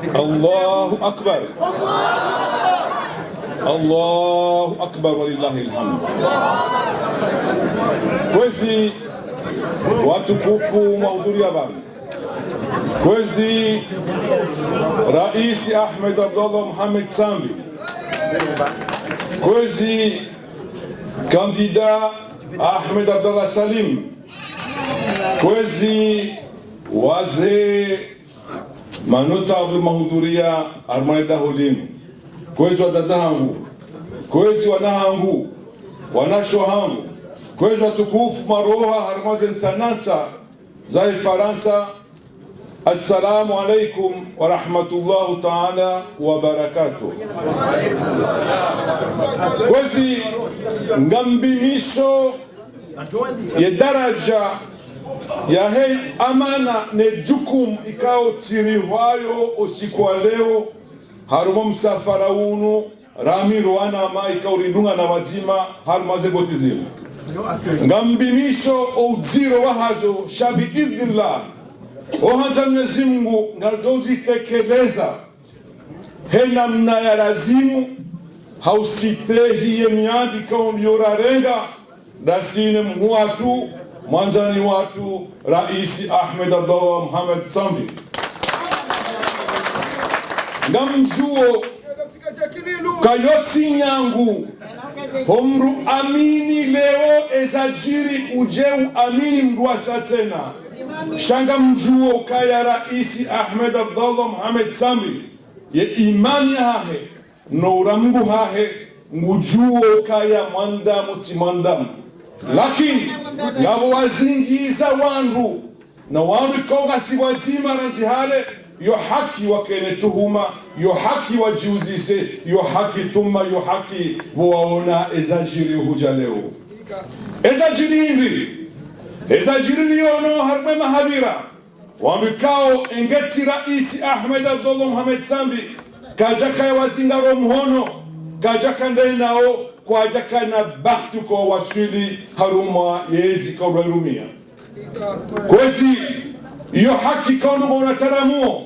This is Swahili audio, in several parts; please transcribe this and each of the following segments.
Allahu akbar, Allahu akbar, walillahi alhamd. Kwezi watukufu mahudhuria bana, kwezi Rais Ahmed Abdallah Mohamed Sambi, kwezi kandida Ahmed Abdallah Salim, kwezi wazee manotable mahudhuria armaida holinu, kwezi wazaza hangu, kwezi wanahangu, wanasho hangu, kwezi watukufu maroha harmaze ntanata za Faransa. Assalamu alaikum wa rahmatullahi ta'ala wa barakatuh. Kwezi ngambimiso ya daraja ya hei amana ne jukum ikao tsirihwayo usiku wa leo harumo msafara unu rami ruana ama ikao ridunga na wazima harumaze botizimu ngambimiso uziro wahazo shabi idhnillah ohanza Mwenyezi Mungu ngadozi tekeleza hena mna ya lazimu hausitehi ye miadi kaombiora renga dasine mhuatu mwanzani watu Rais Ahmed Abdallah Mohamed Sambi ngamjuo kayoti nyangu homru amini leo ezajiri ujeu amini mduasa tena shanga mjuo kaya Rais Ahmed Abdallah Mohamed Sambi ye imani hahe nouramgu hahe ngujuo kaya mandamu timandamu lakini yabo wazingiza wandu na wandu koga si wazima ranjihale yo haki wakene tuhuma yo haki wajiuzise yo haki thumma yo haki waona ezajiri huja leo ezajiri indri ezajiri liyono harme mahabira wandu kao engeti Rais Ahmed Abdallah Mohamed Sambi kajaka wazingaro mhono kajaka ndenao kwa jaka na bahtu kwa wasili haruma yezi kwa rumia kwezi iyo haki kaunu mwana taramuo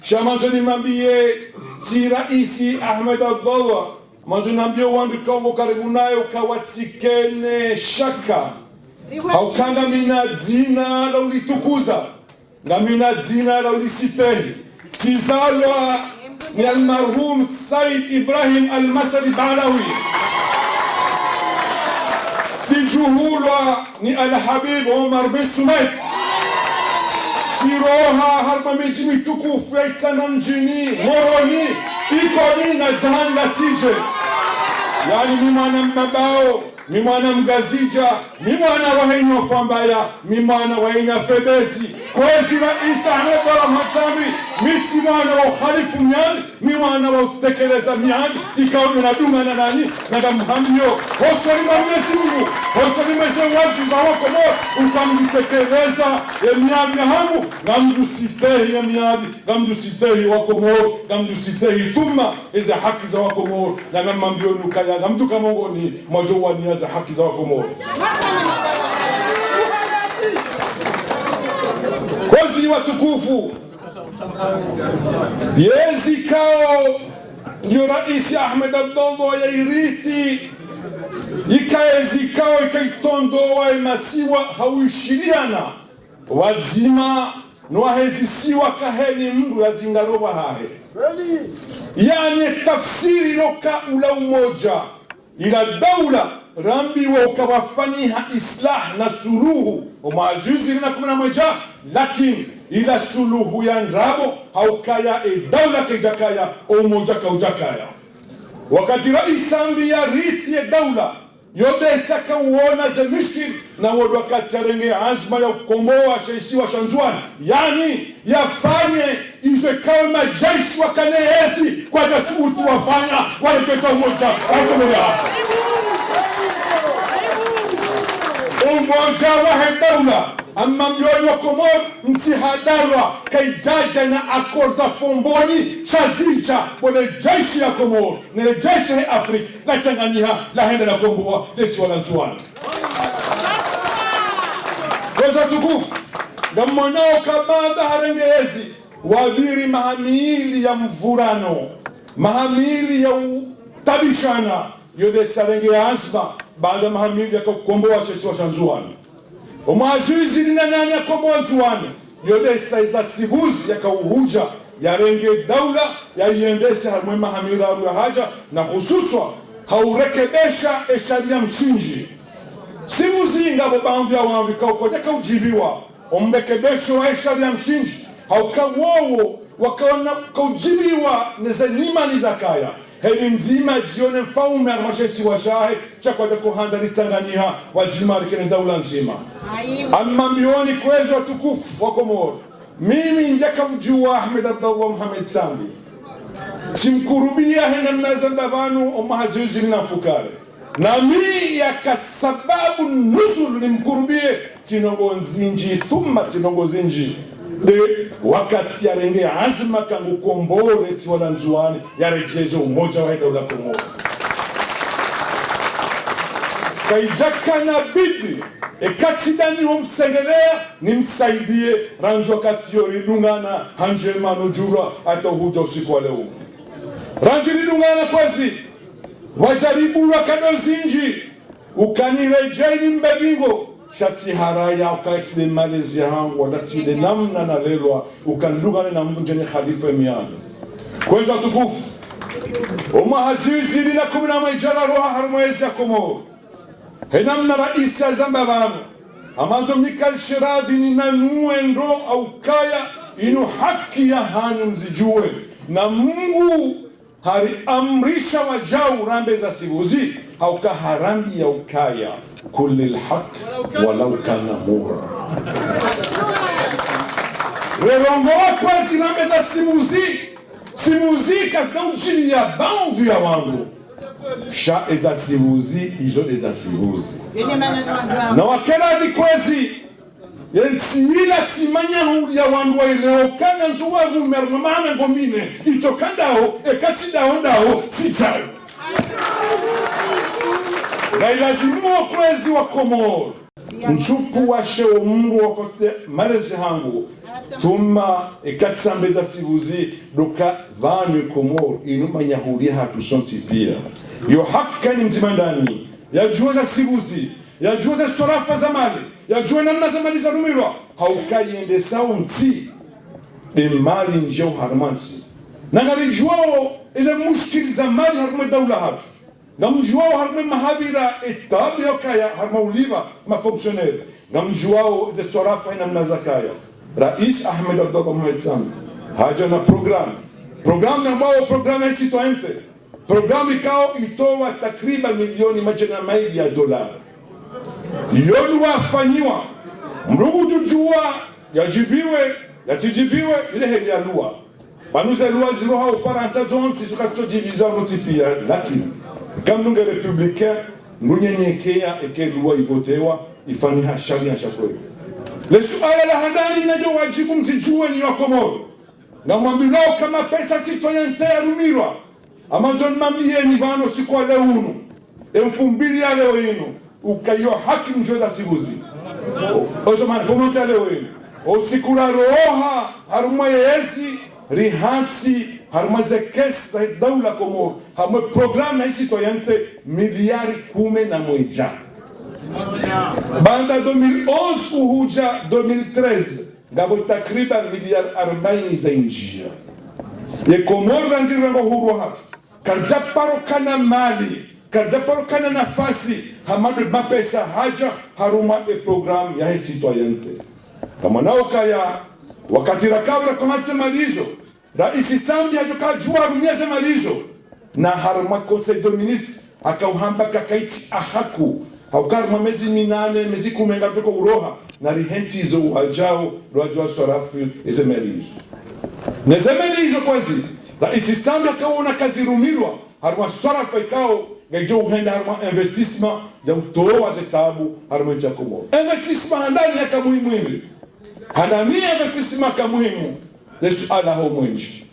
shamanzo ni mambie si Rais Ahmed Abdallah manzo nambio wandu kaungo karibu nayo kawatsikene shaka haukanga mina zina la ulitukuza na mina zina la ulisitehi tizalwa ni almarhum Said Ibrahim Al-Masri Balawi sijuhulwa ni Al-Habib Omar bin Sumet siroha harma miji mitukufu ya itana mjini moroni ikoni na jahani na tije yani mimana mbabao mimana mgazija mimana waheni wafambaya mimana waheni febezi kwezi Rais Ahmed Abdallah Mohamed Sambi miti mwana wa khalifu miadi mimana wa utekeleza miadi ikauni na dunga na nani na mhambio hosari Mwenyezi Mungu hosari Mwenyezi waji za wako mo ukamjitekeleza ya miadi ya hamu ngamjusitehi ya miadi ngamjusitehi wako mo ngamjusitehi tuma iza haki za wako mo na ngamambio nukaya ngamjuka mongoni majowa ni za haki za wako mo kwezi watukufu yezi kao ndio Rais Ahmed Abdallah ya irithi ikaezi kao ikaitondoa imasiwa hauishiliana wazima nwahezisiwa kaheni mndu ya zingaroba hahe yani tafsiri loka ula umoja ila daula rambi wa ukawafaniha islah na suluhu umazuzi na kuna moja lakini ila suluhu ya ndrabo haukaya daula kejakaya umoja kaujakaya wakati Rais Sambi ya rithi ya daula yodesa kauona ze mishkil na wadu wakati arenge azma ya kukomboa shaisiwa shanzuani yani yafanye izwe kawe majaishi wakanehezi kwa jasubuti wafanya waleteza umoja wakomoja umoja wa daula amma myoyo komor mtihadalwa kaijaja na akorza fomboni shazija bole jeshi ya Komor na jeshi ya Afrika na Tanganyika la henda na komboa lesi wala nsuana kwa tukufu ngamonao kabanda harengezi wabiri mahamili ya mvurano, mahamili ya utabishana yode sarenge ya asma baada mahamili ya kukomboa sisi wa shanzuani omazuizi lina nani ya komboa nzuani yode saiza sibuzi ya kauhuja ya renge daula ya iendese harmwe mahamili ya haja na hususwa haurekebesha esharia mshinji sibuzi ngabo bangu ya wangu kaukoja kaujibiwa ombekebesho wa esharia mshinji haukawowo wakaona kaujibiwa neza nima nizakaya heli mzima jione mfaume armashesi wa shahe chakwa kuhanda litanganyiha wajima alikene daula nzima amma mioni kwezo watukufu wa Komoro mimi njaka mjua Ahmed Abdallah Muhammad Sambi simkurubia hena mnazamba banu omahaziuzi na fukare na mii yaka sababu nuzul nimkurubie tinongo nzinji thumma tinongo zinji de wakati ya renge azma kangu kombore si wala nzuani ya rejezo umoja wa daula Komoro kaijaka na bidi ekati dani homsengelea nimsaidie ranjo kati yori dungana hanje manujura ato hujo siku wa leo ranji lidungana kwazi wajaribu wakadozinji ukanirejeni mbegingo shati haraya ukaitile Malaysia hangu wadatile namna na lelwa ukandugane na mbunjene khalifa emiano kwenza tukufu umahazizi lina kumina maijara roha harumwezi ya Komoro henamna raisi ya zamba bano amanzo Mikal Shiradi ni nanuendo au kaya inu haki ya hanyu mzijue na Mungu hari amrisha wajau rambe za sibuzi hauka harambi ya ukaya kulil haq walau kana mura rerongo wakwezi rambe za sibuzi kasna ujini ya bandu ya wangu sha eza sibuzi izo eza sibuzi na wakela di kwezi yentsimila tsimanya ya wandu wa ileo kanga nzuwa gumerma mame ngomine itokandao ekati dao titao na ilazimuwa kwezi wa Komoro mchupu wa sheo mungu wa koste malezi hangu thumma ekati sambeza sibuzi doka vanu Komoro inuma nyahulia hatu sonti pia yo haka ni mzimandani ya juweza sibuzi ya juweza sorafa za mali ya juwe namna za mali za rumirwa haukai ende sao mti mali njeo harmansi nangari juwao ize mushkil za mali harme daula hatu na mjuwao harme mahabira etabi okaya harma uliva mafonksioneri na mjuwao ize sorafa namna za kaya Rais Ahmed Abdallah Muhammad Sambi haja na program na mbao program ya sitoente programu ikao itoa takriban milioni majana maili ya dola yonu wafanyiwa mrugu jujua yatijibiwe ile heli ya lua banuza lua ziroha ufaransa zonti sukatso diviza notipia lakini kamnunga republika mnyenyekea eke lua ivotewa ifaniha sharia shakwe le suala la handani najo wajibu mzijue ni wa Komoro na mwambilao kama pesa sitoyente ya rumirwa ama John Mamie ni bano sikuwa leo unu emfumbili ya leo inu ukayo haki mjweza sibuzi osomani fumonti ya leo inu osikura roha harumwa yeesi rihansi harumwa zekesi za daula Komoro hamwe programu na isi toyente miliari 11 banda 2011 uhuja 2013 ngabo takriban miliari 40 za injia ye Komoro ranjiri rango huru hatu karjaparo kana mali karjaparo kana nafasi hamadu mapesa haja haruma program ya citoyente kama nao kaya wakati rakabra kwa hatse malizo Raisi Sambi hajoka jua rumiaze malizo na haruma conseil de ministre akauhamba kakaiti ahaku haukaruma mezi 8 mezi 10 toko uroha na rihenti izo uajao rwajua sorafu ezemelizo nezemelizo kwazi Raisi Sambi akaona kazi rumirwa haruma sorafu ikao gajo uhenda haruma investissement ya utoa zetabu haruma nchi ya Komoro investissement handani ya kamuhimu hivi handani investissement kamuhimu desu ala ho mwenji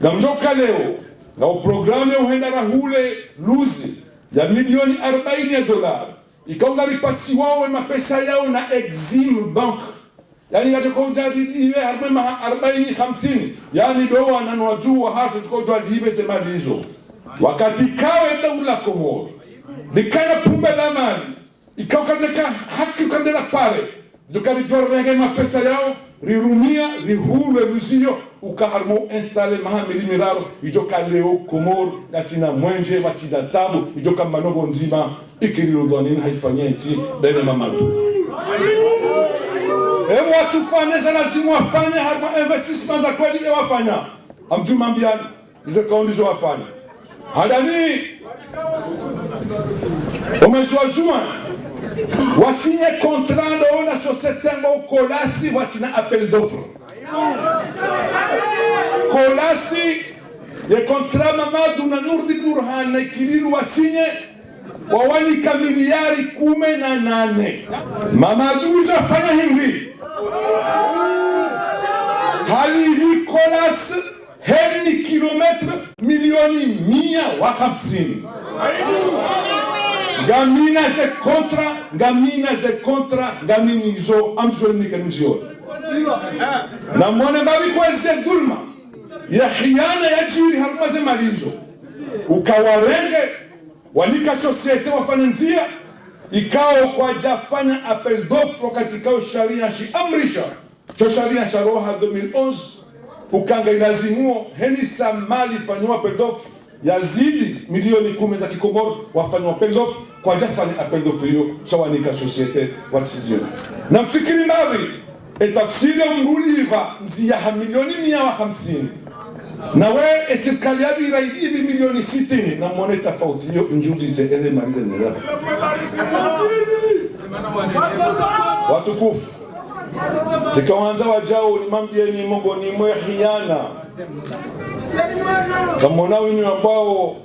gamjoka leo na programu ya uhenda rahule luzi ya milioni 40 ya dola ikaunga ripati wao mapesa yao na Exim Bank yani yatakoja diwe harma 40 50 yani doa na nwajua hata tukoja diwe zemali hizo wakati kawe daula Komoro nikana pumbe la mali ikawakateka haki kandela pale jokari jornege mapesa yao rirumia rihulwe luzio ukaharmo installe mahamili miraro ijoka leo Komoro na sina mwenje watida tabu ijoka manogo nzima ikirilo dwanini haifanyeti dene mamadu watu fane za lazimu wafanya harma investissement za kweli wafanya amjuma mbiani hizo kaundizo wafanya hadani mwezi wa juin wasinye contrat na société ngo Kolasi watina appel d'offre Kolasi ye contrat Mamadou na Nurdi Burhan na Kililu wasinye wawani kamiliari 18 Mamadou zafanya hindi hali Kolasi heni kilometre milioni 150 gamina ze kontra gamini zo amjoni kanjio na mwana babi kwa ze gulma ya khiyana yajiri harma ze malizo ukawarenge walika societe wafananzia ikao kwa jafanya appel d'offre katika sharia shi amrisha cho sharia sharoha 2011 ukanga ilazimuo heni samali fanywa appel d'offre yazidi milioni 10 za Kikomoro wafanywa appel d'offre kwa jafanya appel d'offre hiyo sawanika societe watsidio na mfikiri mbavi etafsiri mruliva nzia milioni 150 na we etikali abira ibi milioni 60 na mwone tofauti hiyo njudi seze malize nila watukufu zikawanza wajao ni mambieni mogo ni mwe khiyana kamona wini ambao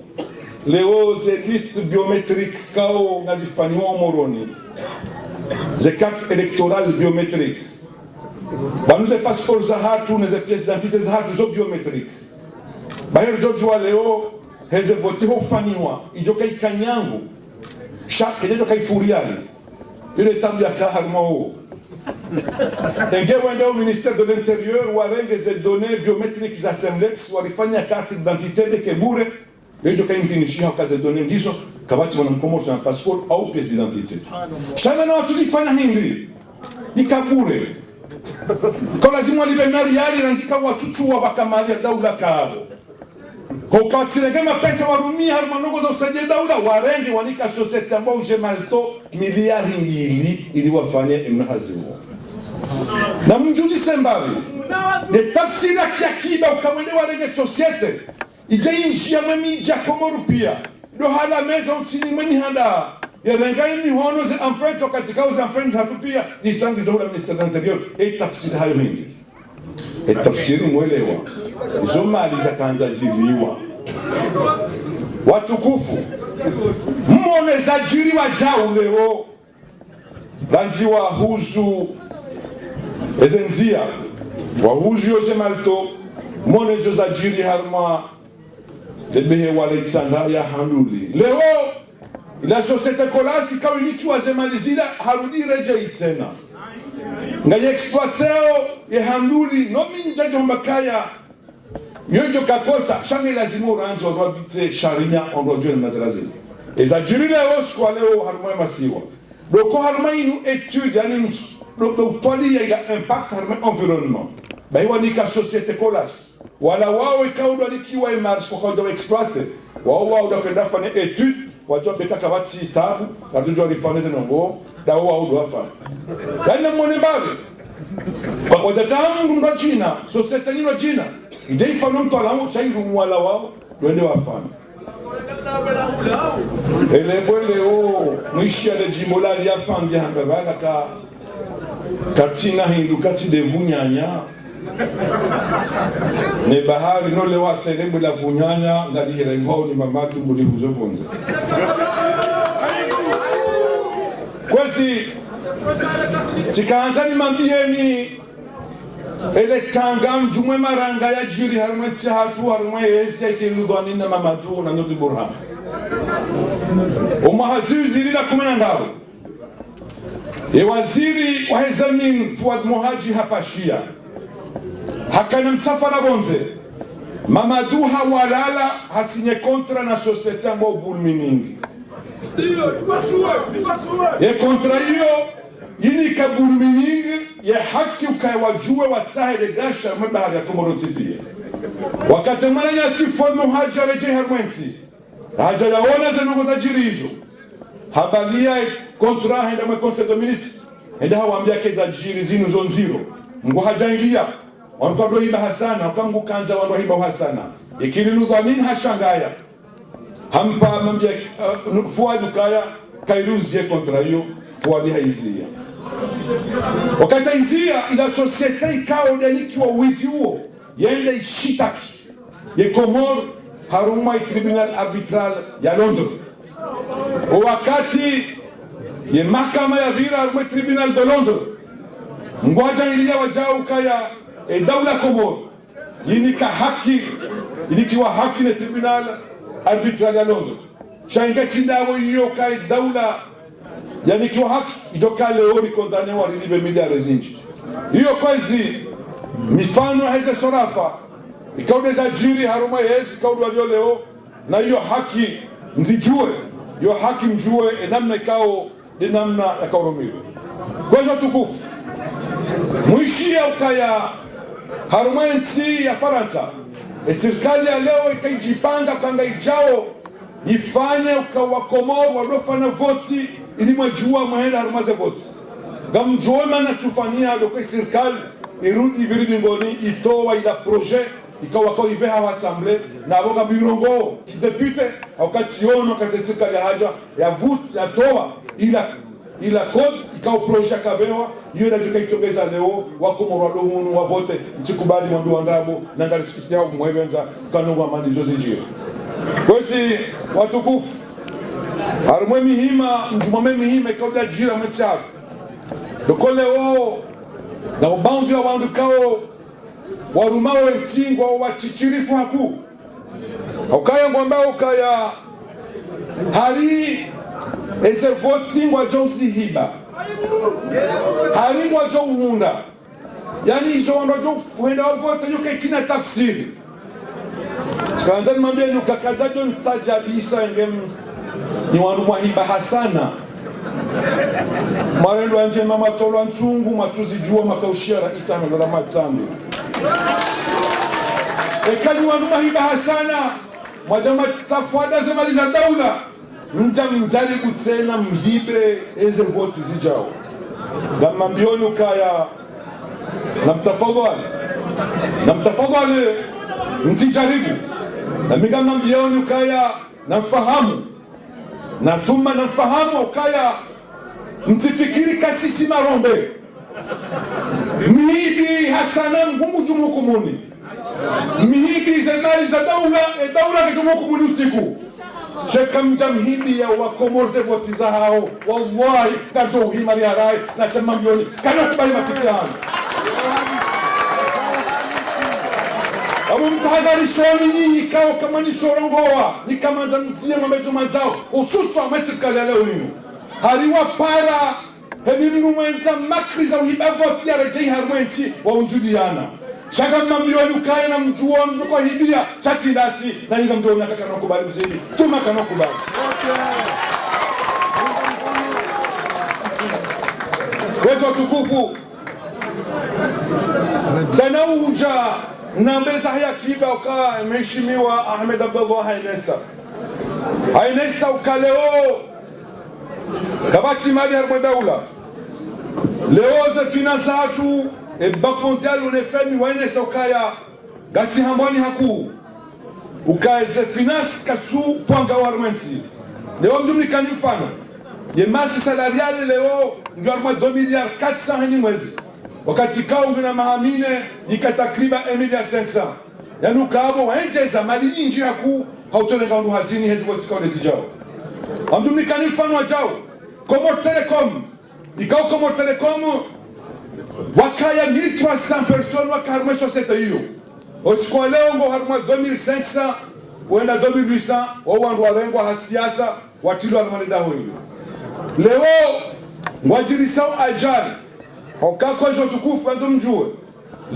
leo ze liste biométrique kao ngazifanywa moroni ze carte électorale biométrique banuze passeport za hatu na ze pièce d'identité za hatu zo biométrique bayo jojua leo heze voti hofanywa ijoka ikanyangu chaque ijoka ifuriali ile tabia kaharmao Enge wende au ministère de l'Intérieur warenge ze données biométriques za Semlex warifanya carte d'identité beke bure ejo kaimkinishia kaze données hizo kabati wana mkomoro na passport au pièce d'identité shana na watu zifanya hindi ikabure kwa lazima libe mariali ranzika watutu wa bakamali daula kaabo hokatsinege mapesa warumia harmanogo za usaje daula warenge wanika societe ambao jemalto miliari mbili ili wafanye mnahazimu na mjuji sembavi de tafsira kiakiba ukamwende warenge societe ije injia mwemi ija Komoro pia do hala meza utini mwemi handa ya rengai mihono ze emprunte katika uze emprunte hapo pia disangi dola ministère de l'Intérieur et tafsira hayo hindi et tafsiri mwelewa izo mali za kanza ziliwa watukufu mmone za jiri wa jau leo ranji wa huzu ezenzia wa huzu yose malto mmone zo za jiri harma lebehe wale itsanda ya handuli leo ila societe Kolasi kawiniki wa zemalizila harudi reja itena nga exploiteo ya handuli no minja jombakaya yojo kakosa shangi lazima uranzi wa bitse sharia ondojo na mazalazi eza jiri leo skwa leo harma masiwa doko harma inu etude yani do twali ya impact harma environnement baiwa nika societe Kolasi wala wao ikaudo nikiwa imars kwa kaudo exploiter wao do kenda fane etude wajua beka kabati tabu wajua rifaneze nongo dawo wao do afa yani mwone babe kwa tamu ndo China societe ni China ije ifano mtu alamu chairu mwala wao wende wafana ele bwele o mwishia de jimola ya fandi hamba bala ka katina hindu kati de vunyanya ne bahari no le wate le bula vunyanya ngadi rengo ni mamatu mbuli huzo bonza kwezi chikaanza ni mambieni ele kangam jumwe maranga ya jiri harmati hatu harma yesi ya kiludwani na Mamadou na Nurdi Burhan umahaziu zilila kumena ndao waziri wa Hezamin Fuad Mohaji hapashia hakana msafara bonze Mamadou hawalala hasinye kontra na societe ambao bulminingi ye kontra hiyo yini kabulminingi ye haki ukaiwajue watahe de gasha mbahari ya Komoro tipie wakati mwana nyati Fuad Mohaji areje harmenti haja yaona zenongo za jirizo habalia kontra henda mwe conseil de ministre henda hawambia keza jiri zinu zonziro mgu hajaingia wanukwa dohiba hasana wakangu kanza wandohiba hasana ikili ludhamin hashangaya hampa mambia Fuad ukaya kailuzie kontra hiyo Fuad haizia wakati haizia ila societe ikao deniki wa witi huo yende ishitaki ye Komoro haruma tribunal arbitral ya Londres wakati ye mahakama ya vira haruma tribunal de Londres ngwaja ilia wajao kaya daula Komoro yinika haki ilikiwa haki na tribunal arbitral ya Londres shainga chindawo hiyo kaya daula yani kiwa haki ijoka leo kondane wa rilibe miliare zinji hiyo kwezi mifano haize sorafa ikaudeza jiri haruma yesu ikaudu walio leo na hiyo haki nzijue hiyo haki mjue namna ikao ni namna ya kaurumiwe kwa hiyo tukufu mwishia ukaya haruma nchi ya Faransa serikali ya leo ikaijipanga kanga ijao ifanye ukawa Komoro wadofana voti ili mwajua mwenda haruma ze voti gamjue mana tufania kwa serikali irudi biridi ngoni itoa ila projet ikawa kwa ibeha wa assemblée na aboga mirongo kidepute wakati yono kati serikali haja ya vote ya toa ila code ikawa projet kabewa hiyo ndio kaitogeza leo wako Komoro hunu wa vote mtikubali mwambi wandabo na ngalisikiti hao mwebenza kanongwa mali zote njiro kwesi watukufu harumwe mihima mjumame mihima ikawa jira mchafu dokole wao na ubangi wa wandu kao warumao ensingwa wachichirifu haku ukaya ngomba ukaya hari eze voting wa jonsi hiba hari wa jo uhunda yani izo wando jo fuenda wa vote yuke china tafsiri tukaanza nimambia nyukakada jo nsajabisa ngem ni wandu mwahiba hasana marendo anje mama tolwa nchungu matuzi jua makaushia raisa na matsambi ekani wanu mahiba hasana mwajama safwada zemaliza daula mjari kutsena mhibe eze voti zijao gama mbionu kaya na mtafadhali mtijaribu na migama mbionu kaya na mfahamu na thumma na mfahamu kaya mtifikiri kasisi marombe mihibi hasana mgungu jumukumuni mihibi zemali za daula kijumukumuni usiku sheka mjamhibi ya wakomorze votiza hao wallahi kato uhimari harai na chema mbioni kana kubali mafitiano amu mtahadharishoni nyinyi kao kama ni sorongoa ni kama mzia mametu manzao ususwa metikali ya leo hinu hariwa para heni mnuwenza makri za uhibavoti ya rejei harmwenci wa unjuliana shaka mambioni ukaya na mjuoni nuko hibia chati ndasi na inga mjuoni kaka nakubali mzidi tuma kanokubali wezo tukufu sana uja nambeza haya kiba uka mheshimiwa Ahmed Abdullah Hainesa ukaleo kabati mali harmwe daula leo ze finansa hatu Banque mondiale unefemi Hainesa ukaya gasi hambwani haku ukaya ze finance kasu pwanga warmenti leo mdumikani mfano ye masi salariale leo ndio harmwe 2 miliard 400 hani mwezi wakati kaungu na mahamine yika takriba 1 miliard 500 yani ukabo waenjeza mali inji haku hautolenga undu hazini hezi kwa tikao netijao amdumikani mfano wa jao Komoro Telecom ikao Komoro Telecom wakaya 1300 personnes wakaharumwe societe hiyo osikuwa leo ngo harumwe 2500 wenda 2800 wawandu walengwa hasiasa watilu harumwe daho hiyo leo ngwajiri sao ajali hokako hizo tukufu kwanza mjue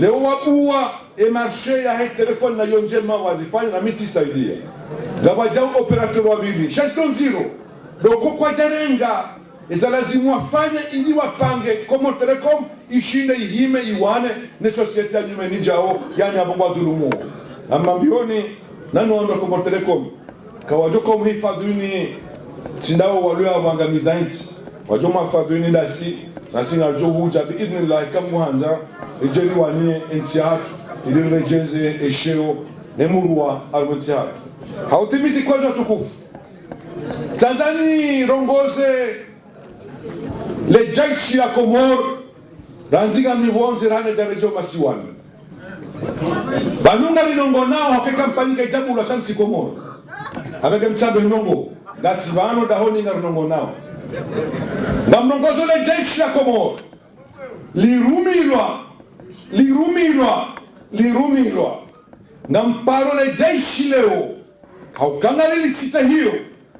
leo wabua marché ya hii telefoni na yonjema wazifanya na miti saidia gabajao operateur wabili gestion zero doko kwa jarenga eza lazimu wafanye ili wapange Comores Telecom ishinde ihime iwane ne societe ya nyumeni jao yani abongwa dhulumu ama mbioni nano ando Comores Telecom kawajoko umhifadhuni tindao walio wangamiza nchi wajoma hifadhuni ndasi nasi ngaljo huja biidhnillah kama hanza ejeli wanie nchi hatu ili rejeze esheo nemurwa almenti hatu hautimizi kwazo tukufu Tanzania rongoze le jeshi ya Comores ranziga miwonze rane jarejo masiwani banunga linongo nao hake kampani kajabu la chansi Comores habeke mchabe linongo gasivano dahoni nga linongo nao na mnongozo le jeshi ya Comores lirumilwa na mparo le jeshi leo haukangari lisita hiyo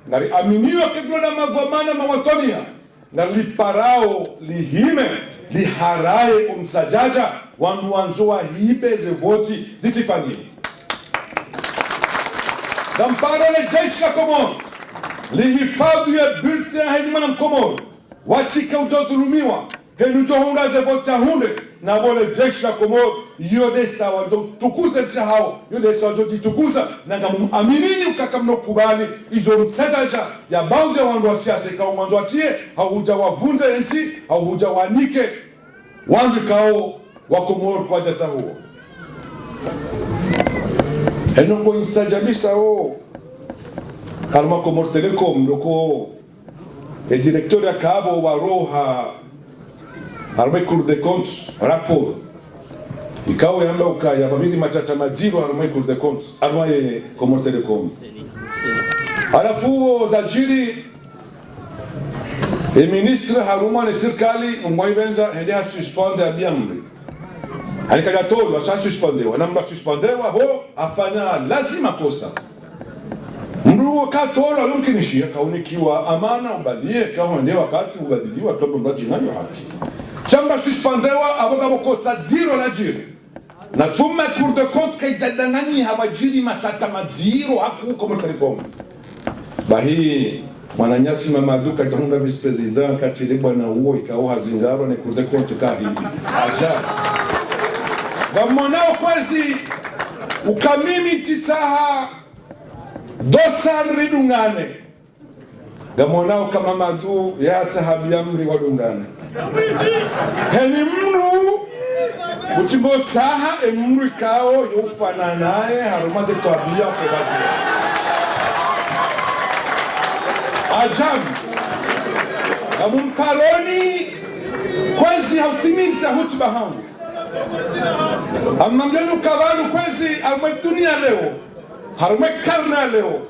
ngari aminiwa keglo na magomana mawatonia ngari liparao lihime liharae umsajaja wandu wanzoa hibe ze voti zitifanyie na mparo le jeshi la Comores lihifadhi ya bulletin ya hedimana Comores watika ujodhulumiwa henu johunga ze voti ya hunde na wale jeshi la Comores yode sawa tukuza nchi hao yode sawa jitukuza na ngamu aminini ukakamno kubali izo msadaja ya baadhi ya wandu wa siasa ikawa mwanzo atie hauja wavunje nchi hauja wanike wandu kao wa Comores kwa jasa huo henu kwa instajabisa ho kalma Comores Telecom loko e directeur ya kabo wa roha harumai Cour des comptes rapport ikawa yamba ukaya babili matata maziro harumai Cour des comptes harumai Comores Telecom halafu zajiri ministre haruma ne serikali mmoibenza hende ha suspende abiamri alikaja tolo acha suspendewa namna suspendewa ho afanya lazima kosa mru ka tolo yumkinishia kaunikiwa amana ubalie kaonde wakati ubadiliwa tobo mrajinayo haki chamba suspendewa abogabo kosa zero la jiri na thumma Cour des comptes kaijadangani hawajiri matata maziro haku Comores Telecom bahi mwananyasi mamaduka kahunda vice president katile bwana huo ikawa hazingaro ne Cour des comptes kahi aja bamonao kwezi ukamimi titaha dosar ridungane gamonao kama madu ya tahabiamri wadungane heni mru utimbo taha emru ikao yufana naye harumaze tuabia kubazi ajabu na mumparoni kwezi hautimiza hutuba hangu amma mlenu kabalu kwezi harumai dunia leo harumai karna leo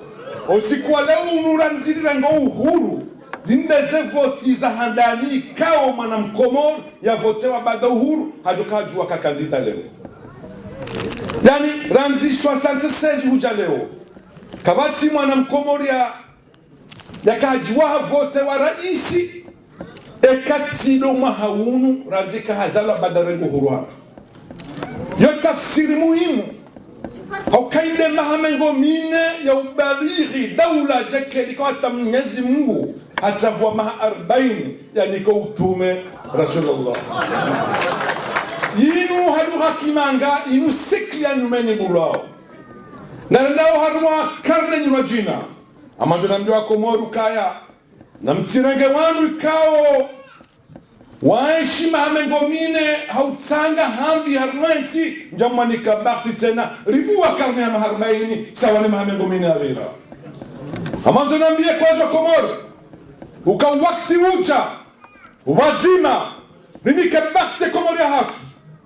osikuwa leo unuranzirira ngo uhuru zindeze voti za handani kao mwana Comores ya votewa baada uhuru hajokajua kakandida leo yani ranzi 76 huja leo kabati mwana Comores ya kajua votewa raisi ekatido mahaunu ranzi kahazala baada rengo uhuru hapo yo tafsiri muhimu haukainde mahamengo mine ya ubalighi daula jake liko hata Mwenyezi Mungu atavua maha 40 yani kwa utume Rasulullah inu halu hakimanga inu sikli ya nyumeni bulao na nao haruma karne nyuma jina ama tunamjua Comores kaya na mtirenge wanu ikao waishi mahamengo mine hautsanga hambi harmanti njamani kabakti tena ribuwa karne ya maharbaini sawa ni mahamengo mine avira ama tunambia kwazo Comores uka wakti uja wazima nini kabakti Comores ya hatu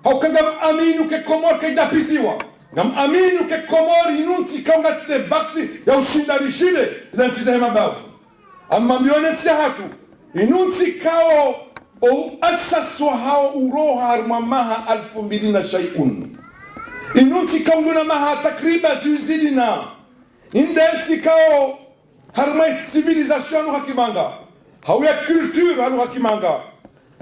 haukangam aminu ke Comores ke japisiwa ngam aminu ke Comores inunti kaunga tine bakti ya ushinda rishide zantiza hema bavu ama mbione tia hatu inunti kao o asaswa hao uroha harmamaha 2000 na shay'un inunti kaunguna maha takriba zuzidi na indenti kao harmai civilisation hakimanga hauya culture hanu hakimanga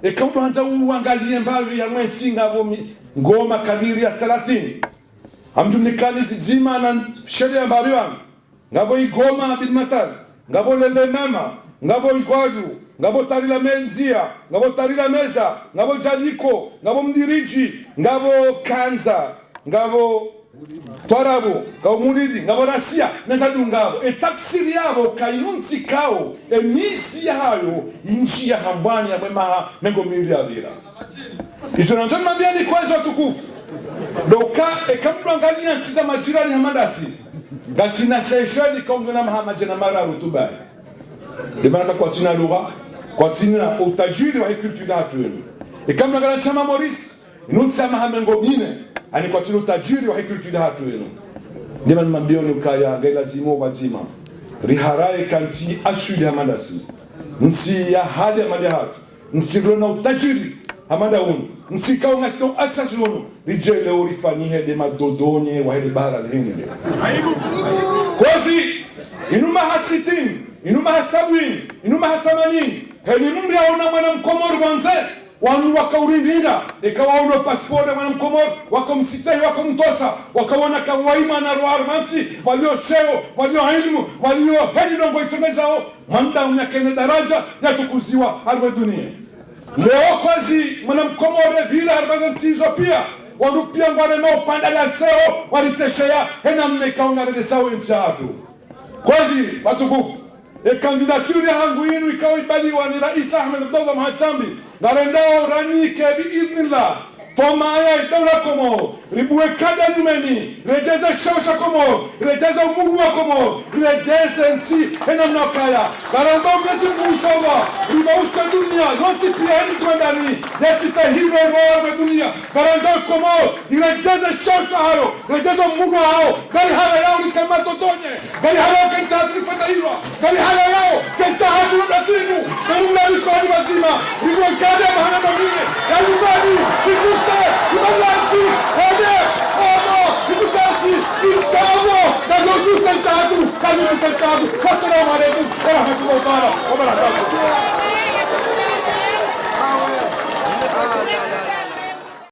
ekaudo hanza uangalie mbavi ya mwensinga abo ngoma kadiri ya 30 amjunikani zizima na sheria mbavi wangu ngabo igoma bil matal ngabo lele mama ngabo igwadu ngabo tarila menzia ngabo tarila meza ngabo jadiko ngabo mdiriji ngabo kanza ngabo twarabu ngabo mulidi ngabo rasia nezadungabo etafsiri yabo kainunsi kao emisi yayo inchi ya hambani ya mwemaha mengo mili ya vira itonanzoni mambiani kwezo tukufu doka ekamdu angalia ntiza majirani hamadasi gasina sesheni kongona mahamajena mara rutubai demanaka kwa tina lugha kwa tina utajiri wa kultura hatuenu ekamdu angalia chama Maurice inunsi ya mahamengo mine ani kwa tina utajiri wa kultura hatuenu ndiman mambioni ukaya gaila zimo wazima riharai kansi asuli hamadasi nsi ya hali hamada hatu nsi rona utajiri hamada unu nsi kao ngasino asasi unu rijele urifanyihe de madodonye wa hili bahara lihinde kwazi inuma hasitin inuma hasabwin inuma hatamanin heli mumri aona mwana mkomori wanze wanu wakaurindinda ikawaona pasipori mwana mkomori wako msitahi wako mtosa wakaona kawaima na roarmansi walio sheo walio ilmu walio heli nongo itumezao manda unyakene daraja ya tukuziwa harwe dunia leo kwazi mwana mkomori vila harbaza nsizo pia warupia ngware mao panda la tseo waliteshea hena mmekaunga redesao mchaatu kwazi watukufu kandidature hangu inu ikawa ibaliwa ni Rais Ahmed Abdallah Mahatambi garendao ranike biidhnillah tomaya idawla komo ribuwe kada numeni rejeze shosha komo rejeze umuruwa komo rejeze nti hena mnakaya garendao mezi mwishowa riba usta dunia yonti pia heni twendani yesita hiro roa dunia garendao komo rejeze shosha haro rejeze umuruwa hao gari hala yao ni kama dodonye gari hala yao kencha hatri fata hiro gari hala yao kencha hatri natinu gari mlali kwa hali wazima ribuwe kada mahana mamine ya lubani rikusta Ibalanti, Ode, Omo, Ibusanti, Inchavo, Kazoku Sentado, Kazoku Sentado, Assalamu alaikum, wa rahmatullahi wa barakatuh.